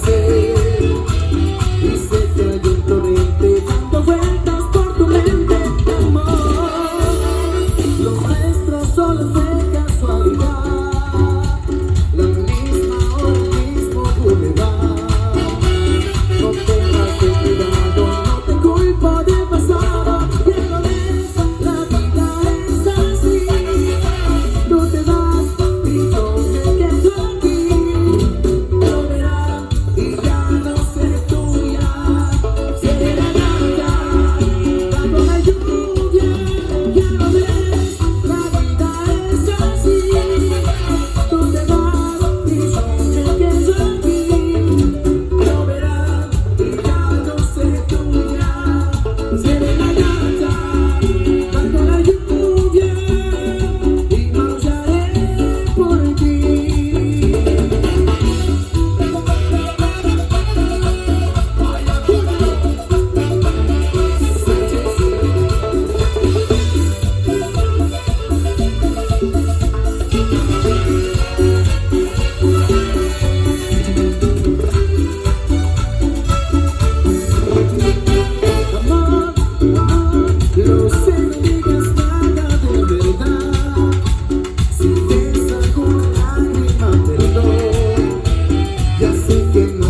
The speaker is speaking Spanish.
sé. Y sé que hay un torrente dando vueltas por tu mente, amor. Lo nuestro solo fue casualidad, la misma hora, el mismo boulevard. No tengas de cuidado, no te culpo del pasado. Ya lo ves, la vida es así. Tú te vas y yo me quedo aquí. Lloverá y ya no seré tuya. Seré la gata bajo la lluvia. Ya lo ves, la vida es así. Tú te vas y yo me quedo aquí. Lloverá y ya no seré tuya. Seré la gata bajo la lluvia y maullaré por ti. Amor, amor, lo sé, no digas nada de verdad. Si ves alguna lágrima, perdón. Ya sé que no